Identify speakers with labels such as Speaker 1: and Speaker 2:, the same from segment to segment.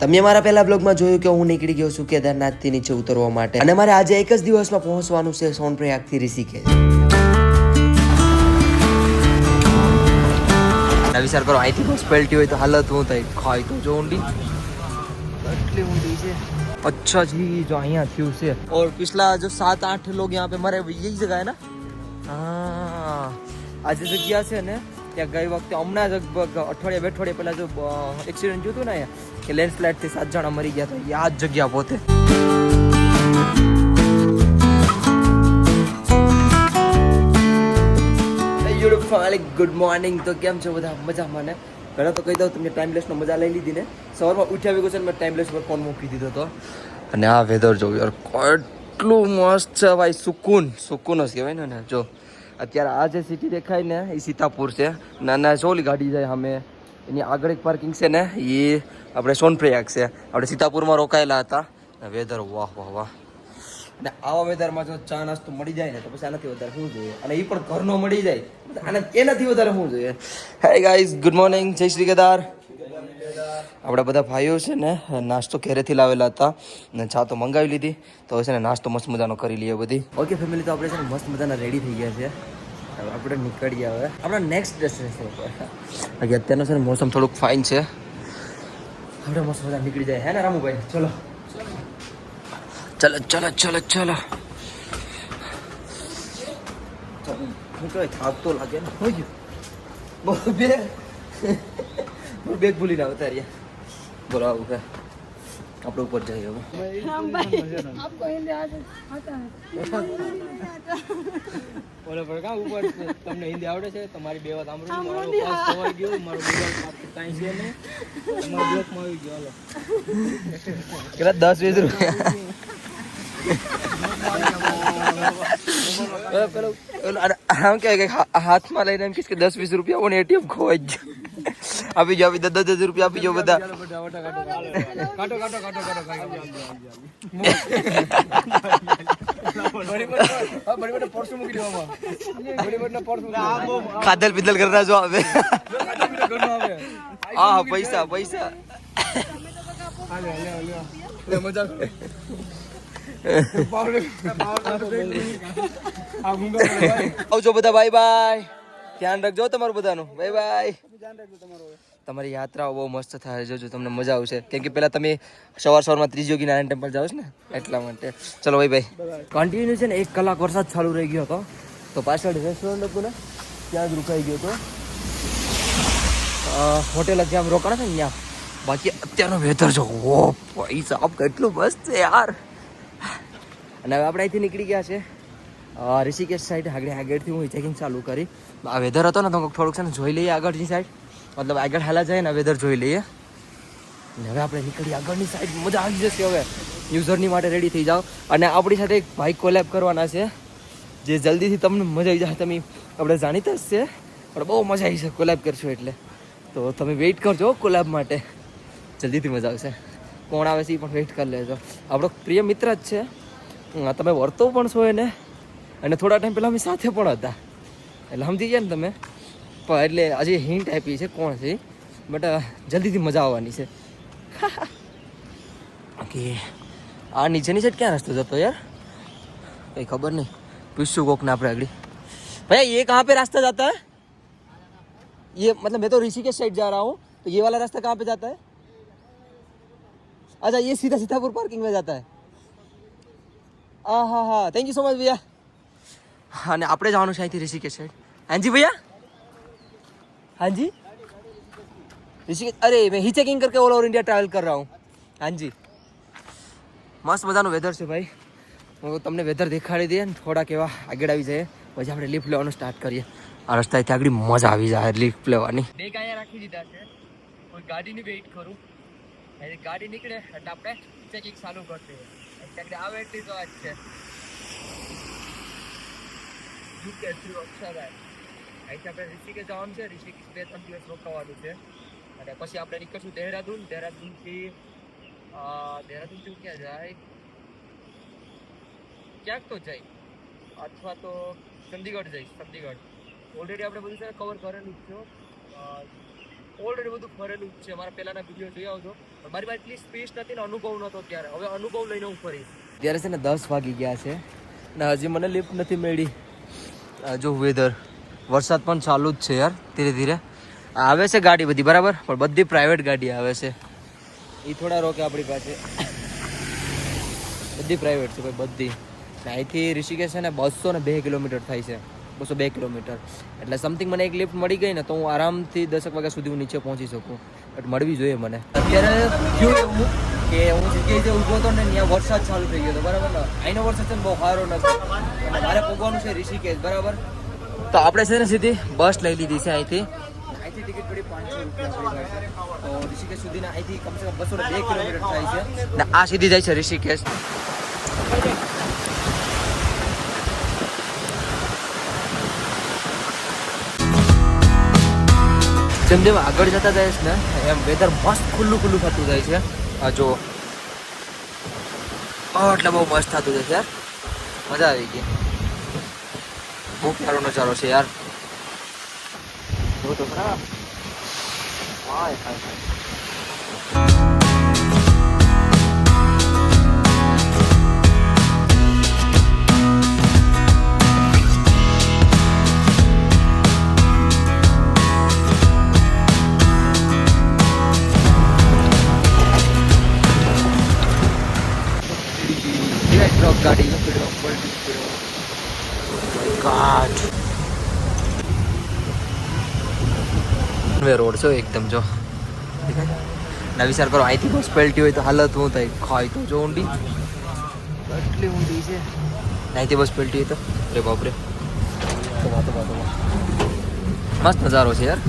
Speaker 1: તમે મારા પહેલા બ્લોગમાં જોયું કે હું નીકળી ગયો છું કેદારનાથથી નીચે ઉતરવા માટે અને મારે આજે એક જ દિવસમાં પહોંચવાનું છે સોનપ્રયાગથી ઋષિકેશ. વિચાર કરો અહીંથી બસ પલટી હોય તો હાલત હું થાય ખાઈ તો જો ઊંડી કેટલી ઊંડી છે. अच्छा जी जो यहाँ थी उसे और पिछला जो 7-8 लोग यहाँ पे मरे यही जगह है ना. हाँ आज जगह છે ને ત્યાં ગઈ વખતે હમણાં લગભગ અઠવાડિયા પહેલા જો એક્સિડન્ટ થયું હતું ને અહીંયા કે લેન્ડસ્લાઇડ થી 7 જણા મરી ગયા હતા. આ જ જગ્યા પોતે. Good morning. તો કેમ છો બધા? મજામાં ને? પહેલાં તો કહી દઉં તમને ટાઈમલેસનો મજા લઈ લીધી ને. સવારમાં ઉઠ્યા ભેગું છે ને મેં ટાઈમલેસ પર ફોન મૂકી દીધો હતો અને આ વેધર જો યાર કેટલું મસ્ત છે ભાઈ. સુકૂન જ કહેવાય ને. જો અત્યારે આ જે સિટી દેખાય ને એ સીતાપુર છે. નાના સોલી ગાડી જાય સામે એની આગળ એક પાર્કિંગ છે ને એ આપણે સોનપ્રયાગ છે. આપણે સીતાપુરમાં રોકાયેલા હતા. વેધર વાહ વાહ વાહ. અને આવા વેધરમાં જો ચા નાસ્તો મળી જાય ને તો પછી આનાથી વધારે શું જોઈએ? અને એ પણ ઘરનો મળી જાય એનાથી વધારે શું જોઈએ? હાય ગાઈઝ, ગુડ મોર્નિંગ, જય શ્રી કેદાર. આપણા બધા ભાઈઓ છે ને નાસ્તો ઘરેથી લાવેલા હતા ને ચા તો મંગાવી લીધી. તો છે ને નાસ્તો મસ્ત મજાનો કરી લઈએ બધી. ઓકે ફેમિલી, તો આપણે છે ને મસ્ત મજાના રેડી થઈ ગયા છે. હવે આપણે નીકળીએ હવે આપણા નેક્સ્ટ ડેસ્ટિનેશન ઉપર. અત્યારનો છે ને મોસમ થોડુંક ફાઇન છે. આપણે મસ્ત મજા નીકળી જાય હે ને રામુભાઈ? ચલો ચલો ચલો ચલો ચલો. શું કહેવાય, થાક તો લાગે ને. હોય ગયું બેગ ભૂલીને આવતા રહ્યા. બોલો આવું કે આપણે ઉપર જઈએ હવે.
Speaker 2: બોલો પર કા ઉપર તમને હિન્દી આવડે છે? તમારી બે વાત સાંભળો. મારો પાસ ખોવાઈ ગયો, મારો મોબાઈલ કાંઈ છે નહીં, તમારા બ્લોકમાં આવી ગયો. હાલો
Speaker 1: કેટલા 10-20 રૂપિયા આમ કહેવાય કે હાથમાં લઈને એમ કહીશ કે 10-20 રૂપિયા ઓને એટીએમ ખોવાઈ ગયું. આપી જાઓ, 10-10 રૂપિયા આપી જાઓ બધા. ખાધલ પીધલ કરના જો આવે. હા પૈસા પૈસા આવજો બધા. Bye bye. ધ્યાન રાખજો તમારું બધાનું. Bye bye. તમારી યાત્રાઓ બહુ મસ્ત થાય. જોજો તમને મજા આવશે. કેમ કે પેલા તમે સવારમાં ત્રિજોગી નારાયણ ટેમ્પલ જાઓ છો ને એટલા માટે. ચલો ભાઈ ભાઈ. કન્ટિન્યુ છે ને 1 કલાક વરસાદ ચાલુ રહી ગયો હતો તો પાછળ રેસ્ટોરન્ટ હતું ને ત્યાં જ રોકાઈ ગયો હતો. હોટેલ જ્યાં રોકાણા છે ને ત્યાં. બાકી અત્યારનો વેધર જો ઓ ભાઈ સાહેબ કેટલું મસ્ત છે યાર. અને હવે આપણે અહીંથી નીકળી ગયા છે ઋષિકેશ સાઈડ. આગળથી હું ચેકિંગ ચાલુ કરી. આ વેધર હતો ને તો થોડુંક છે ને જોઈ લઈએ આગળની સાઈડ. મતલબ આગળ હાલા જાય ને વેધર જોઈ લઈએ. અને હવે આપણે નીકળીએ આગળની સાઈડ. મજા આવી જશે. હવે યુઝરની માટે રેડી થઈ જાઓ. અને આપણી સાથે એક ભાઈ કોલેબ કરવાના છે જે જલ્દીથી તમને મજા આવી જાય. તમે આપણે જાણીતા જ છે પણ બહુ મજા આવી છે કોલેબ કરશો એટલે. તો તમે વેઇટ કરજો કોલેબ માટે. જલ્દીથી મજા આવશે. કોણ આવે છે એ પણ વેઇટ કરી લેજો. આપણો પ્રિય મિત્ર જ છે. તમે વર્તો પણ છો એને. અને થોડા ટાઈમ પહેલાં અમે સાથે પણ હતા એટલે સમજી ગયા ને તમે. પણ એટલે હજી હિન્ટ આપી છે કોણ છે બટ જલ્દીથી મજા આવવાની છે. ઓકે આ નીચેની સાઈડ ક્યાં રસ્તો જતો યાર? કંઈ ખબર નહીં. પૂછશું કોકને આપણે આગળ. भैया ये कहाँ पे रास्ता जाता है? ये मतलब मैं तो ऋषिकेश साइड जा रहा हूँ तो ये वाला रास्ता कहाँ पे जाता है? अच्छा ये सीधा सीतापुर पार्किंग में जाता है. हाँ हाँ हाँ थैंक यू સો મચ ભૈયા. અને આપણે જવાનું છે અહીંથી ઋષિકેશ સાઈડ. હાજી ભૈયા. હાજી ऋषिकेश. अरे मैं ही चेकिंग करके ऑल ओवर इंडिया ट्रैवल कर रहा हूँ. હાજી મસ્ત મજાનું વેધર છે ભાઈ. હું તમને વેધર દેખાડી દઈએ ને થોડાક એવા આગળ આવી જાય પછી આપણે લિફ્ટ લેવાનું સ્ટાર્ટ કરીએ. આ રસ્તાથી આગળ મજા આવી જાય લિફ્ટ લેવાની.
Speaker 2: બેગ અહીંયા રાખી દીધા છે. કોઈ ગાડીની વેઇટ કરું. ગાડી નીકળે એટલે આપણે ચેકિંગ ચાલુ કરશે. આવે એટલી તો વાત છે. અહીંથી આપણે ઋષિકેશ જવાનું છે. ઋષિકેશ 2-3 દિવસ રોકાવાનું છે અને પછી આપણે નીકળશું દેહરાદૂન. દેહરાદૂનથી ક્યાં જાય? ક્યાંક તો જાય અથવા તો ચંદીગઢ જઈશ. ચંદીગઢ ઓલરેડી આપણે બધું છે કવર કરેલું જ છે.
Speaker 1: ઓલરેડી બધું ફરેલું જ છે. મારા પહેલાના વિડીયો જોઈ આવજો. પણ મારી પાસે એટલી સ્પેસ નથી ને અનુભવ નહોતો ત્યારે. હવે અનુભવ લઈને હું ફરીશ. ત્યારે છે ને 10 વાગી ગયા છે ને હજી મને લિફ્ટ નથી મળી. જો વેધર વરસાદ પણ ચાલુ જ છે યાર. ધીરે ધીરે આવે છે ગાડી બધી બરાબર, પણ બધી પ્રાઇવેટ ગાડી આવે છે. એ થોડા રોકે આપણી પાસે. બધી પ્રાઇવેટ છે ભાઈ, બધી. અહીંથી ઋષિકેશ છે ને 202 કિલોમીટર થાય છે. 202 કિલોમીટર એટલે સમથિંગ મને એક લિફ્ટ મળી ગઈ ને તો હું આરામથી 10 વાગ્યા સુધી હું નીચે પહોંચી શકું. બટ મળવી જોઈએ મને. અત્યારે થયું એવું કે હું જગ્યાએ જે ઊભો હતો ને ત્યાં વરસાદ ચાલુ થઈ ગયો હતો બરાબર ને. અહીંનો વરસાદ છે ને બહુ સારો નથી અને મારે પહોંચવાનું છે ઋષિકેશ બરાબર. તો આપણે છે ને સીધી બસ લઈ લીધી છે અહીંથી ટિકિટ પડી 500 રૂપિયા. તો ઋષિકેશ સુધીના અહીંથી કમસે કમ 202 કિલોમીટર થાય છે ને આ સીધી જાય છે ઋષિકેશ. જેમ જેમ આગળ જતા જાય છે ને એમ વેધર મસ્ત ખુલ્લું ખુલ્લું થતું જાય છે. આ જો એટલે બહુ મસ્ત થતું જાય છે યાર. મજા આવી ગઈ. બહુ સારો નજારો છે યાર. જો તો ખરા. વાહ ટ્રક ગાડી રોડ છે એકદમ. જો ના વિચાર કરો અહીંથી બસ પલટી હોય તો હાલત હું થાય. ખાય તો જો ઊંડી એટલી ઊંડી છે. અહીંથી બસ પલટી હોય તો અરે બાપરે. મસ્ત નજારો છે યાર.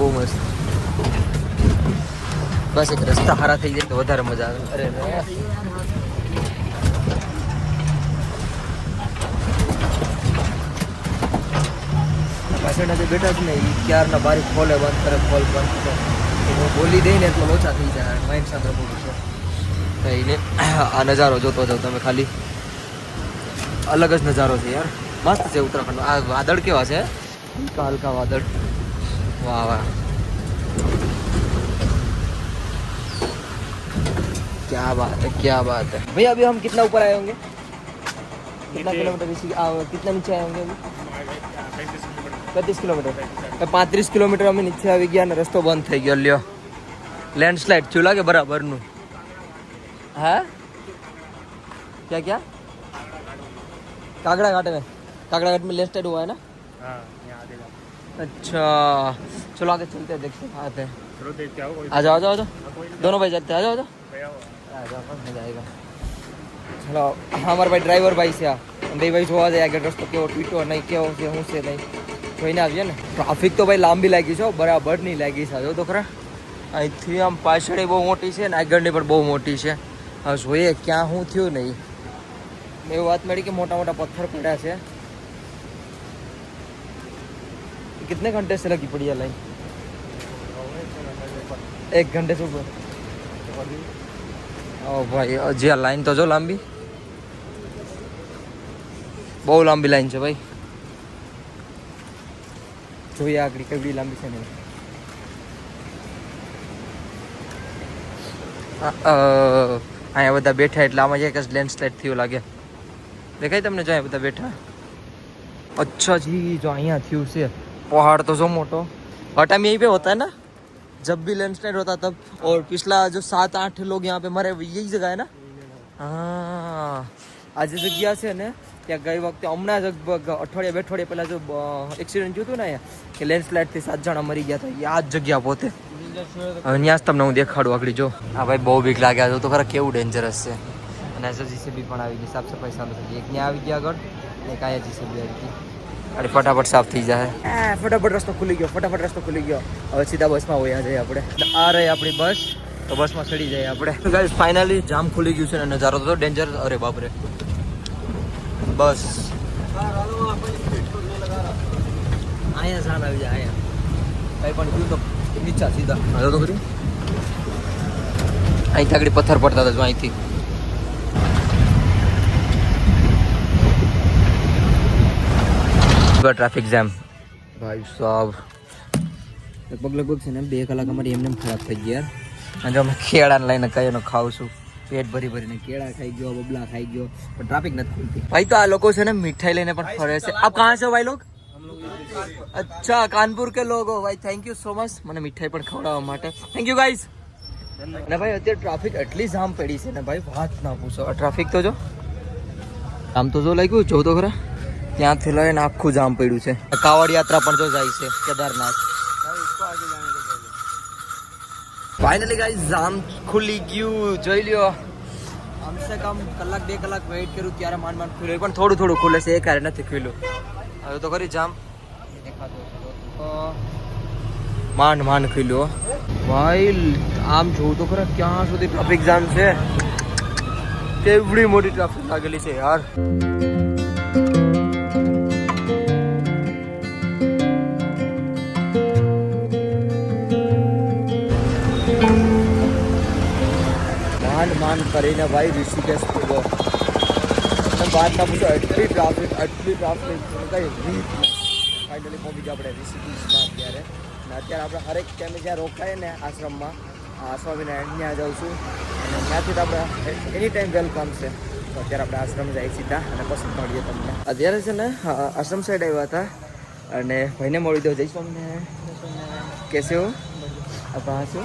Speaker 1: બહુ મસ્ત. બસ એક રસ્તા સારા થઈ જાય તો વધારે મજા આવે. અરે પાછળ જે બેઠા છે ને એ ક્યારના બારી ખોલે બંધ કરે ખોલ બંધ કરે. હું બોલી દઈને એટલો ઓછા થઈ જાય. માઇન્ડ સાથે બોલું છે થઈને આ નજારો જોતો જાવ તમે ખાલી. અલગ જ નજારો છે યાર. મસ્ત છે ઉત્તરાખંડ. આ વાદળ કેવા છે, હલકા હલકા વાદળ. વાહ વાહ क्या बात है, क्या बात है भैया. अभी हम कितना ऊपर आए होंगे? कितना किलोमीटर कितना नीचे आए होंगे? 35 કિલોમીટર. 35 કિલોમીટર અમે નીચે આવી ગયા અને રસ્તો બંધ થઈ ગયો. લ્યો લેન્ડસ્લાઇડ થયું લાગે બરાબરનું. હા क्या क्या कागड़ा घाट में? कागड़ा घाट में लेफ्ट साइड हुआ है ना? अच्छा चलो आगे चलते हैं, देखते हैं आते हैं. आ जाओ आ जाओ दोनों भाई जाते हैं. आ जाओ मजा आएगा. चलो हमारे भाई ડ્રાઈવર ભાઈ છે આ. બે ભાઈ જોવા જાય આગળ રસ્તો કેવો તૂટ્યો નહીં, કેવો છે શું છે નહીં જોઈને આવીએ ને. ટ્રાફિક તો ભાઈ લાંબી લાગી છે, બરાબર નહીં લાગી છે. જો તો ખરા અહીંથી આમ પાછળ બહુ મોટી છે ને આગળની પણ બહુ મોટી છે. હવે જોઈએ ક્યાં શું થયું નહીં. એવું વાત મળી કે મોટા મોટા પથ્થર પડ્યા છે. कितने घंटे से लगी पड़ी है लाइन? 1 घंटे से ऊपर. ओ भाई जी આ લાઈન તો જો લાંબી, બહુ લાંબી લાઈન છે ભાઈ. જોઈએ આગળ કેવડી લાંબી છે ને. અહીંયા બધા બેઠા એટલે આમાં એક જ લેન્ડસ્લાઇડ થયું લાગે. દેખાય તમને? જો અહીંયા બધા બેઠા. अच्छा जी जो અહીંયા થયું છે. पहाड़ तो जो मोटो हर टाइम यहीं पे होता है ना, जब भी लैंडस्लाइड होता तब. और पिछला जो 7-8 लोग यहाँ पे मरे यही जगह है ना? हाँ આ જે જગ્યા છે ને ત્યાં ગઈ વખતે હમણાં જ અઠવાડિયા પહેલા જો એક્સિડન્ટ થયું હતું ને અહીંયા કે લેન્ડસ્લાઇડથી 7 જણા મરી ગયા હતા. આ જ જગ્યા પોતે. હવે ત્યાં જ તમને હું દેખાડું આગળ. જો હા ભાઈ બહુ બીક લાગ્યા. જો તો ખરા કેવું ડેન્જરસ છે. અને જીસીબી પણ આવી ગઈ, સાફ સફાઈ ચાલુ થઈ ગઈ. એક ત્યાં આવી ગયા આગળ, એક અહીંયા જીસીબી આવી ગઈ. અરે ફટાફટ સાફ થઈ જાય. ફટાફટ રસ્તો ખુલી ગયો, ફટાફટ રસ્તો ખુલી ગયો. હવે સીધા બસમાં વયા જઈએ આપણે. આ રહી આપણી બસ, તો બસમાં ચડી જાય આપણે. ગાઈસ ફાઇનલી જામ ખુલી ગયું છે ને નજારો તો ડેન્જર. અરે બાપરે બસ અહીંયા જાન આવી જાય. અહીંયા કઈ પણ થયું તો નીચા સીધા હાલો તો ખરી. અહીંથી આગળ પથ્થર પડતા હતા જો અહીંથી. ट्रैफिक जैम भाई साहब. લગભગ છે ને 2 કલાક અમારી એમને ખરાબ થઈ ગયા અને જો અમે કેળાને લઈને કયો ખાઉં છું પેટ ભરીને કેળા ખાઈ ગયો બબલા ખાઈ ગયો પણ ટ્રાફિક નથી ખુલતી ભાઈ તો આ લોકો છે ને મીઠાઈ લઈને પણ ફરે છે આપ કહાં સે ભાઈ લોગ અચ્છા કાનપુર કે લોગ હો ભાઈ થેન્ક યુ સો મચ મને મીઠાઈ પણ ખવડાવવા માટે થેન્ક યુ ગાઈઝ અને ભાઈ અત્યારે ટ્રાફિક એટલી જામ પડી છે ને ભાઈ વાત ના પૂછો આ ટ્રાફિક તો જો આમ તો જો લાગ્યું જો તો ખરા ત્યાંથી લઈને આખું જામ પડ્યું છે કાવડ યાત્રા પણ જો જાય છે કેદારનાથ ફાઇનલી ગાઈસ જામ ખુલી ગયું જોઈ લ્યો કમસે કમ કલાક 2 કલાક વેઇટ કર્યું ત્યારે માંડ ખુલ્યું પણ થોડું ખુલે છે એ કારણ નથી ખુલ્યું હવે તો કરી જામ માંડ ખુલ્યું ભાઈ આમ જોઉં તો ખરા ક્યાં સુધી ટ્રાફિક જામ છે કેવડી મોટી ટ્રાફિક લાગેલી છે યાર માંડ કરીને ભાઈ ઋષિકેશ પૂરો વાત ના પૂછો એટલી ટ્રાફિક કઈ રીત ફાઇનલી પહોંચી ગયા આપણે ઋષિકેશમાં અત્યારે અને અત્યારે આપણે હરેક ટાઈમે જ્યાં રોકાય ને આશ્રમમાં સ્વામિનારાયણ ત્યાં જાઉં છું અને ત્યાંથી તો આપણે એની ટાઈમ વેલકમ છે તો અત્યારે આપણે આશ્રમ જાય સીધા અને પસંદ મળીએ તમને અત્યારે છે ને આશ્રમ સાઈડ આવ્યા હતા અને ભાઈને મળી દો જઈ સ્વામિનારાયણ कैसे हो आप कहाँ से हो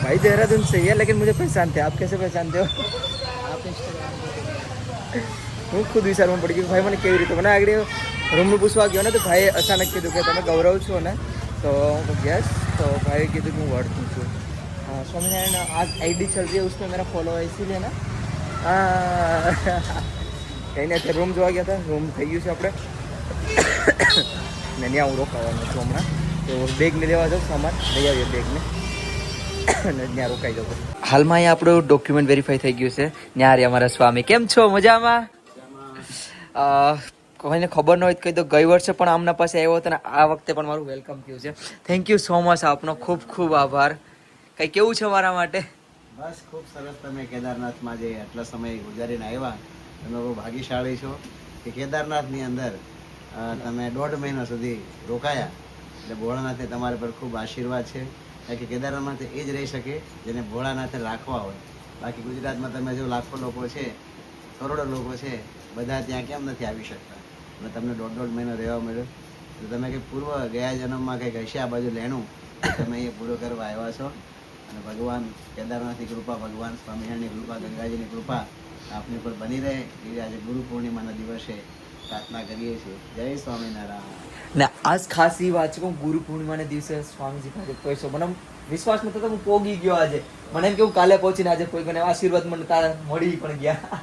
Speaker 1: भाई देहरादून से ही है लेकिन मुझे पहचानते हैं आप कैसे पहचानते हो હું ખુદ વિચારમાં પડી ગયું ભાઈ મને કેવી રીતે મને આગળ રૂમનું પૂછવા ગયો ને તો ભાઈએ અચાનક કીધું કે તમે ગૌરવ છો ને તો હું યસ तो भाई કીધું કે હું વર્તું છું स्वामीनारायण आज आईडी चल रही है उसमें मेरा फॉलो है इसीलिए ना કઈ નહીં અત્યારે રૂમ જોવા ગયા હતા રૂમ થઈ ગયું છે આપણે ને ત્યાં હું રોકાવાનું છું હમણાં તો બેગને લેવા જાઉં સામાન લઈ આવીએ બેગને અને ત્યાં રોકાઈ જાઉં હાલમાં અહીંયા આપણું ડોક્યુમેન્ટ વેરીફાઈ થઈ ગયું છે ત્યાં રે અમારા સ્વામી કેમ છો મજામાં કોઈને ખબર ન હોય તો કહી દો ગઈ વર્ષે પણ આમના પાસે આવ્યો હતો ને આ વખતે પણ મારું વેલકમ થયું છે થેન્ક યુ સો મચ આપનો ખૂબ ખૂબ આભાર કંઈ કેવું છે મારા માટે
Speaker 3: બસ ખૂબ સરસ તમે કેદારનાથમાં જે આટલા સમય ગુજારીને આવ્યા તમે બહુ ભાગ્યશાળી છો કે કેદારનાથની અંદર તમે 1.5 મહિના સુધી રોકાયા એટલે ભોળાનાથે તમારા પર ખૂબ આશીર્વાદ છે કારણ કે કેદારનાથ એ જ રહી શકે જેને ભોળાનાથે રાખવા હોય બાકી ગુજરાતમાં તમે જો લાખો લોકો છે કરોડો લોકો છે બધા ત્યાં કેમ નથી આવી શકતા અને તમને 1.5 મહિનો રહેવા મળ્યો તો તમે કંઈક પૂર્વ ગયા જન્મમાં કંઈક હશે આ બાજુ લેણું તમે એ પૂરો કરવા આવ્યા છો અને ભગવાન કેદારનાથની કૃપા ભગવાન સ્વામિનારાયણની કૃપા ગંગાજીની કૃપા આપની પર બની રહે એવી આજે ગુરુ પૂર્ણિમાના દિવસે પ્રાર્થના કરીએ છીએ જય સ્વામિનારાયણ
Speaker 1: ને આજ ખાસ એ વાત છે કે હું ગુરુ પૂર્ણિમાના દિવસે સ્વામીજી પાસે પૈસો મને વિશ્વાસ નતો તો હું પોગી ગયો આજે મને એમ કે હું કાલે પહોંચીને આજે કોઈ મને આશીર્વાદ મને તારા મળી પણ ગયા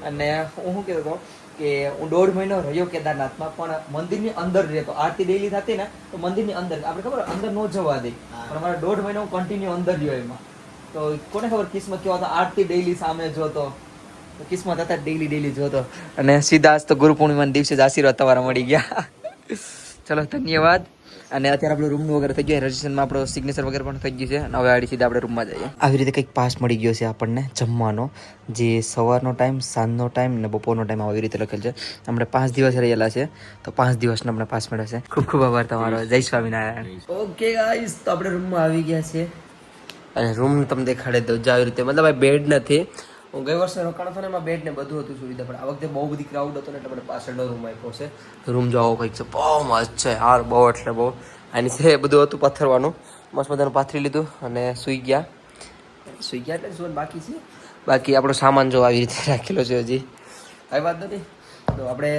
Speaker 1: અને હું શું કહેતો હતો કે હું 1.5 મહિનો રહ્યો કેદારનાથમાં પણ મંદિરની અંદર રહેતો આરતી ડેઈલી થતી ને તો મંદિરની અંદર આપણે ખબર અંદર ન જવા દે પણ અમારે 1.5 મહિનો હું કન્ટિન્યુ અંદર રહ્યો એમાં તો કોને ખબર કિસ્મત કેવો હતો આરતી ડેઈલી સામે જોતો કિસ્મત હતા ડેઈલી જોતો અને સીધા આજ તો ગુરુ પૂર્ણિમાના દિવસે જ આશીર્વાદ તમારા મળી ગયા ચલો ધન્યવાદ અને અત્યારે આપણું રૂમનું વગેરે થઈ ગયું રજીસ્ટ્રેશનમાં આપણો સિગ્નેચર વગેરે પણ થઈ ગયું છે અને હવે આડી સીધા આપણે રૂમમાં જઈએ આવી રીતે કંઈક પાસ મળી ગયો છે આપણને જમવાનો જે સવારનો ટાઈમ સાંજનો ટાઈમ ને બપોરનો ટાઈમ આવી રીતે લખેલ છે આપણે 5 દિવસ રહેલા છે તો 5 દિવસનો આપણે પાસ મળ્યો છે ખૂબ ખૂબ આભાર તમારો જય સ્વામિનારાયણ ઓકે ગાઈસ તો આપણે રૂમમાં આવી ગયા છે અને રૂમ તમને દેખાડે દઉં આવી રીતે મતલબ આ બેડ નથી હું ગઈ વર્ષે રોકાણો હતો ને એમાં બેડ ને બધું હતું સુવિધા પણ આ વખતે બહુ બધી ક્રાઉડ હતો ને એટલે આપણે પાછળનો રૂમ આપ્યો છે રૂમ જોવો કંઈક છે બહુ મસ્ત છે યાર બહુ એટલે બહુ આની છે બધું હતું પથ્થરવાનું મસ્ત મજાનું પાથરી લીધું અને સૂઈ ગયા એટલે શું બાકી છે બાકી આપણો સામાન જો આવી રીતે રાખેલો છે હજી કઈ વાત નથી તો આપણે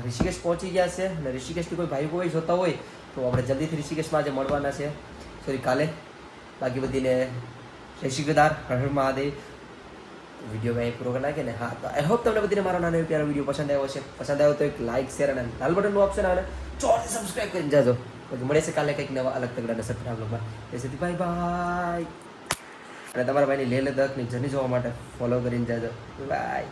Speaker 1: ઋષિકેશ પહોંચી ગયા છે અને ઋષિકેશથી કોઈ ભાઈ કોઈ જોતા હોય તો આપણે જલ્દીથી ઋષિકેશમાં આજે મળવાના છે સોરી કાલે બાકી બધીને જય શ્રી કેદાર હર હર મહાદેવ વિડીયો મેં પૂરો કરી નાખે ને હા તો આઈ હોપ તમને બધીને મારો નાનો પ્યારો વિડીયો પસંદ આવ્યો છે પસંદ આવ્યો તો એક લાઇક શેર અને લાલ બટનનું ઓપ્શન આવે ચોથી સબસ્ક્રાઈબ કરીને જાજો પછી મળે છે કાલે કંઈક નવા અલગ તગડા સપના બ્લોગમાં તેથી બાય બાય અને તમારા ભાઈની લેહ લદ્દાખની જર્ની જોવા માટે ફોલો કરીને જાજો બાય